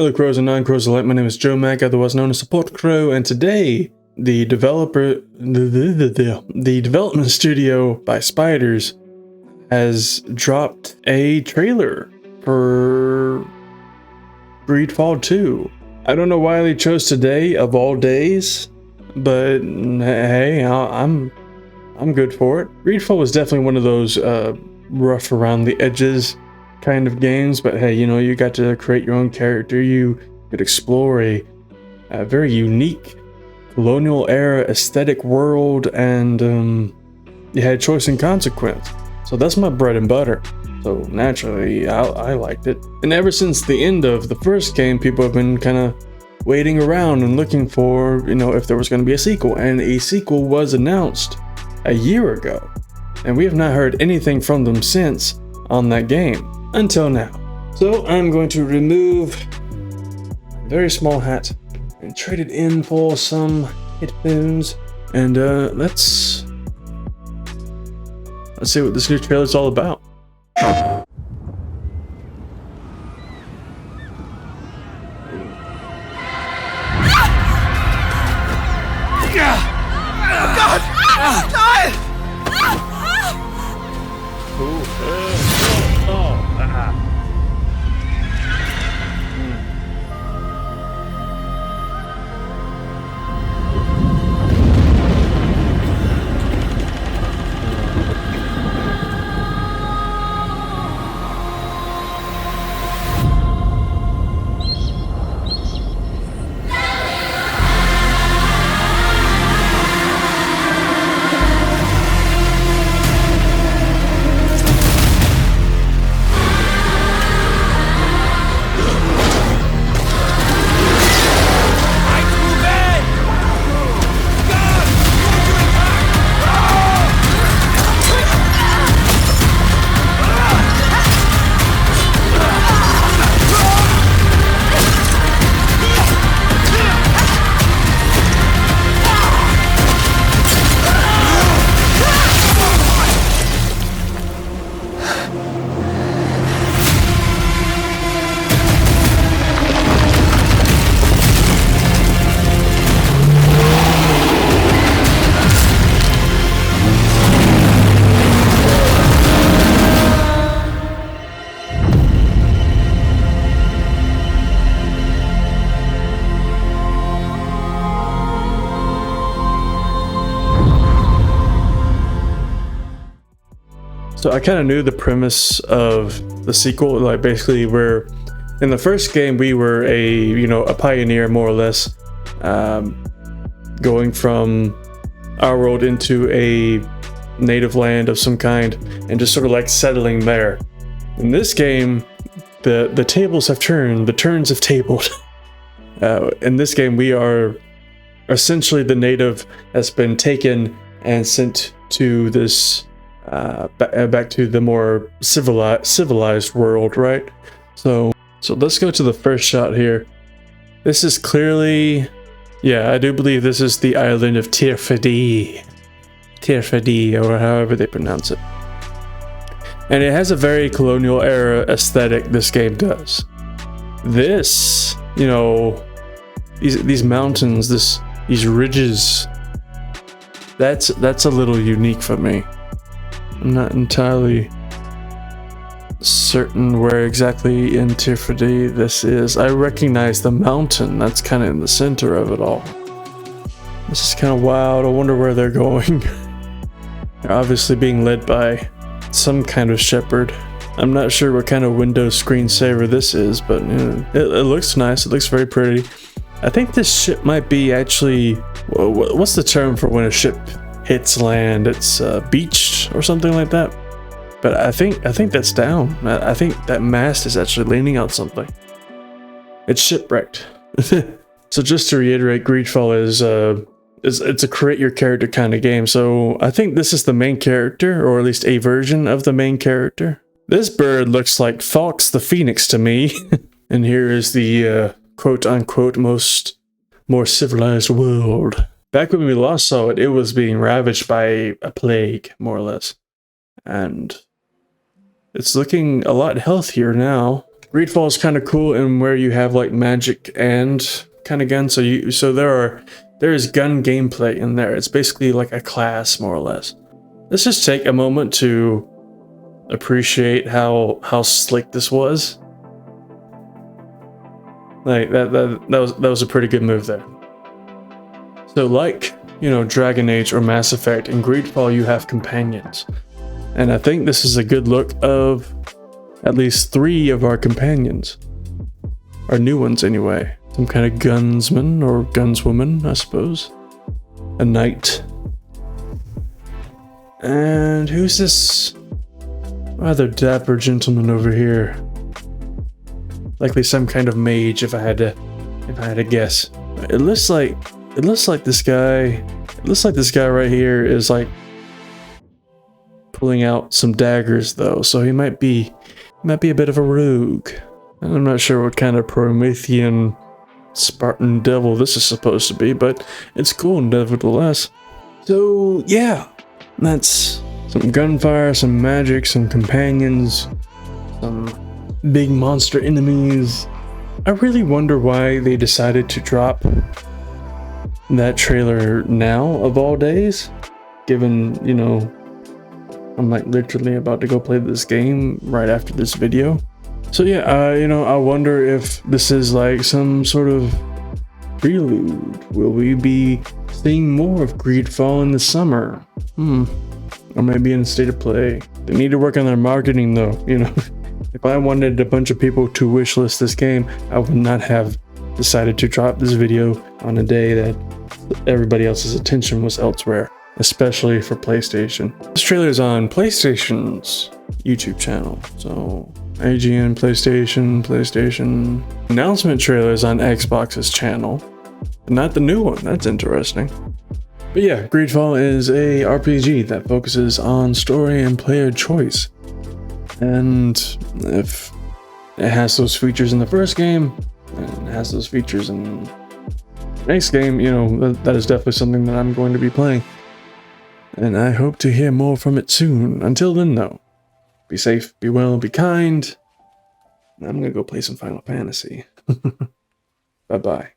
Hello crows and non-crows alike, my name is Joe Mack, otherwise known as Support Crow, and today the development studio by Spiders has dropped a trailer for GreedFall 2. I don't know why they chose today of all days, but hey, I'm good for it. GreedFall was definitely one of those rough around the edges kind of games, but hey, you know, you got to create your own character. You could explore a very unique colonial era aesthetic world, and you had choice and consequence. So that's my bread and butter. So naturally, I liked it. And ever since the end of the first game, people have been kind of waiting around and looking for, you know, if there was going to be a sequel. And a sequel was announced a year ago, and we have not heard anything from them since on that game until now. So I'm going to remove a very small hat and trade it in for some headphones, and let's see what this new trailer is all about. So I kind of knew the premise of the sequel, like basically where in the first game we were a pioneer more or less, going from our world into a native land of some kind and just sort of like settling there. In this game, the tables have turned, the turns have tabled. In this game we are essentially the native that's been taken and sent to this back to the more civilized world, right? So let's go to the first shot here. This is clearly, yeah, I do believe this is the island of Tirfadi, or however they pronounce it. And it has a very colonial era aesthetic, this game does. This, you know, these mountains, these ridges, that's a little unique for me. I'm not entirely certain where exactly in Tirfadi this is. I recognize the mountain that's kind of in the center of it all. This is kind of wild. I wonder where they're going. They're obviously being led by some kind of shepherd. I'm not sure what kind of Windows screensaver this is, but it looks nice. It looks very pretty. I think this ship might be actually, what's the term for when a ship hits land? It's beached or something like that. But I think that's down. I think that mast is actually leaning on something. It's shipwrecked. So just to reiterate, GreedFall is a create your character kind of game. So I think this is the main character, or at least a version of the main character. This bird looks like Fox the Phoenix to me. And here is the quote unquote more civilized world. Back when we last saw it, it was being ravaged by a plague, more or less. And it's looking a lot healthier now. GreedFall is kind of cool in where you have like magic and kind of guns. So there is gun gameplay in there. It's basically like a class, more or less. Let's just take a moment to appreciate how slick this was. Like that was a pretty good move there. So like, you know, Dragon Age or Mass Effect, in GreedFall you have companions. And I think this is a good look of at least 3 of our companions. Our new ones anyway. Some kind of gunsman or gunswoman, I suppose. A knight. And who's this rather dapper gentleman over here? Likely some kind of mage if I had to guess. It looks like this guy right here is like pulling out some daggers though, so he might be a bit of a rogue. I'm not sure what kind of Promethean Spartan devil this is supposed to be, but it's cool nevertheless. So yeah, that's some gunfire, some magic, some companions, some big monster enemies. I really wonder why they decided to drop that trailer now of all days, given, you know, I'm like literally about to go play this game right after this video. So yeah, you know, I wonder if this is like some sort of prelude. Will we be seeing more of GreedFall in the summer? Or maybe in State of Play. They need to work on their marketing though, you know. If I wanted a bunch of people to wishlist this game, I would not have decided to drop this video on a day that everybody else's attention was elsewhere, especially for PlayStation. This trailer is on PlayStation's YouTube channel, so AGN, PlayStation. Announcement trailer is on Xbox's channel, not the new one. That's interesting. But yeah, GreedFall is a RPG that focuses on story and player choice. And if it has those features in the first game, and it has those features in the next game, you know, that is definitely something that I'm going to be playing. And I hope to hear more from it soon. Until then, though, be safe, be well, be kind. I'm going to go play some Final Fantasy. Bye-bye.